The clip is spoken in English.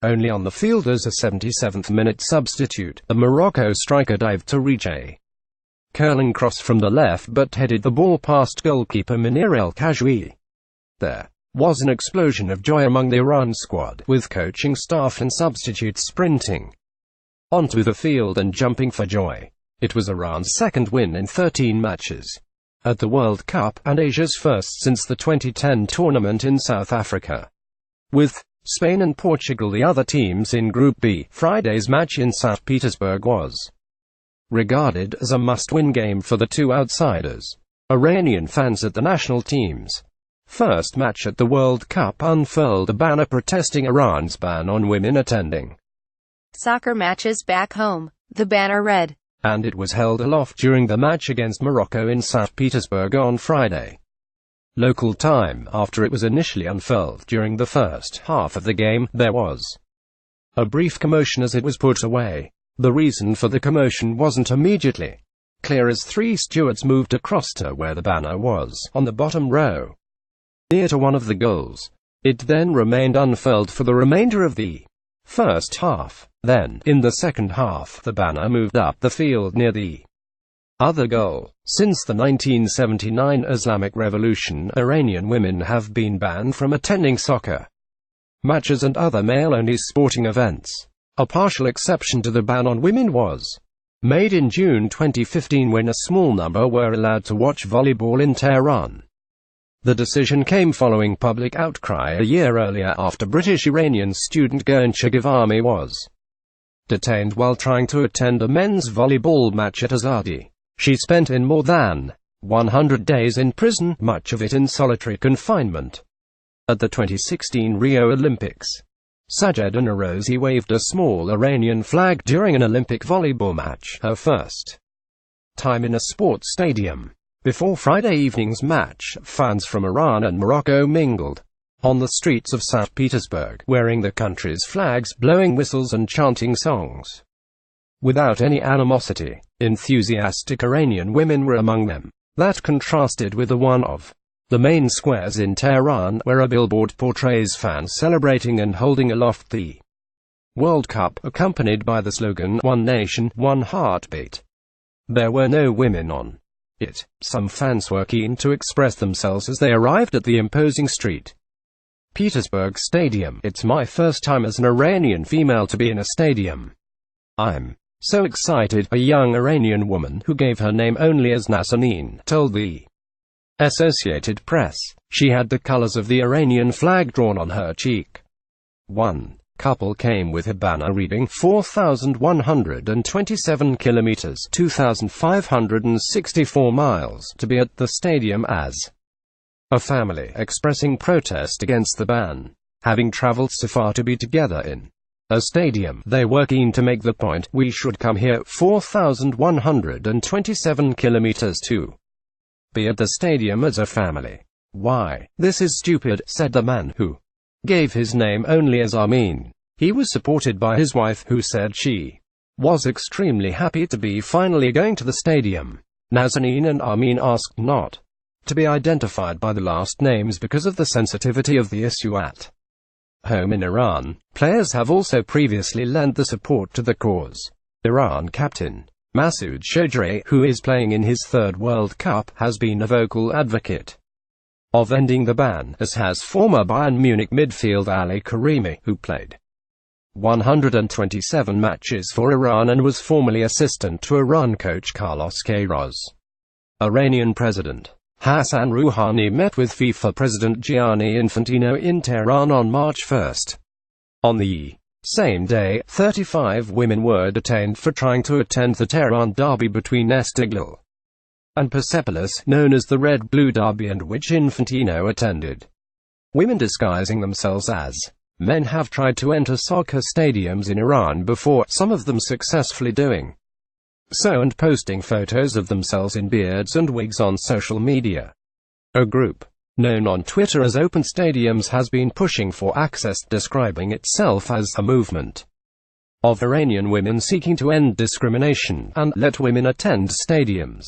Only on the field as a 77th-minute substitute, the Morocco striker dived to reach a curling cross from the left but headed the ball past goalkeeper Munir El Khajoui. There was an explosion of joy among the Iran squad, with coaching staff and substitutes sprinting onto the field and jumping for joy. It was Iran's second win in 13 matches at the World Cup, and Asia's first since the 2010 tournament in South Africa. With Spain and Portugal the other teams in Group B, Friday's match in St. Petersburg was regarded as a must-win game for the two outsiders. Iranian fans at the national team's first match at the World Cup unfurled a banner protesting Iran's ban on women attending soccer matches back home. The banner read, and it was held aloft during the match against Morocco in St. Petersburg on Friday local time. After it was initially unfurled during the first half of the game, there was a brief commotion as it was put away. The reason for the commotion wasn't immediately clear as three stewards moved across to where the banner was, on the bottom row, near to one of the goals. It then remained unfurled for the remainder of the first half. Then, in the second half, the banner moved up the field near the other goal. Since the 1979 Islamic Revolution, Iranian women have been banned from attending soccer matches and other male-only sporting events. A partial exception to the ban on women was made in June 2015 when a small number were allowed to watch volleyball in Tehran. The decision came following public outcry a year earlier after British-Iranian student Gurn Shagivami was detained while trying to attend a men's volleyball match at Azadi. She spent in more than 100 days in prison, much of it in solitary confinement. At the 2016 Rio Olympics, Sajeda Norozi waved a small Iranian flag during an Olympic volleyball match, her first time in a sports stadium. Before Friday evening's match, fans from Iran and Morocco mingled on the streets of St. Petersburg, wearing the country's flags, blowing whistles and chanting songs. Without any animosity, enthusiastic Iranian women were among them. That contrasted with the one of the main squares in Tehran, where a billboard portrays fans celebrating and holding aloft the World Cup, accompanied by the slogan, "One Nation, One Heartbeat." There were no women on it. Some fans were keen to express themselves as they arrived at the imposing St. Petersburg Stadium. "It's my first time as an Iranian female to be in a stadium. I'm so excited," a young Iranian woman, who gave her name only as Nazanin, told the Associated Press. She had the colors of the Iranian flag drawn on her cheek. One couple came with a banner reading 4,127 kilometers, 2,564 miles, to be at the stadium as a family, expressing protest against the ban. Having traveled so far to be together in a stadium, they were keen to make the point, "We should come here, 4,127 kilometers to be at the stadium as a family. Why? This is stupid," said the man, who gave his name only as Armin. He was supported by his wife, who said she was extremely happy to be finally going to the stadium. Nazanin and Armin asked not to be identified by the last names because of the sensitivity of the issue at home in Iran. Players have also previously lent the support to the cause. Iran captain Masoud Shojaei, who is playing in his third World Cup, has been a vocal advocate of ending the ban, as has former Bayern Munich midfield Ali Karimi, who played 127 matches for Iran and was formerly assistant to Iran coach Carlos Queiroz. Iranian President Hassan Rouhani met with FIFA President Gianni Infantino in Tehran on March 1. On the same day, 35 women were detained for trying to attend the Tehran derby between Esteghlal and Persepolis, known as the Red-Blue Derby, and which Infantino attended. Women disguising themselves as men have tried to enter soccer stadiums in Iran before, some of them successfully doing so and posting photos of themselves in beards and wigs on social media. A group known on Twitter as Open Stadiums has been pushing for access, describing itself as a movement of Iranian women seeking to end discrimination and let women attend stadiums.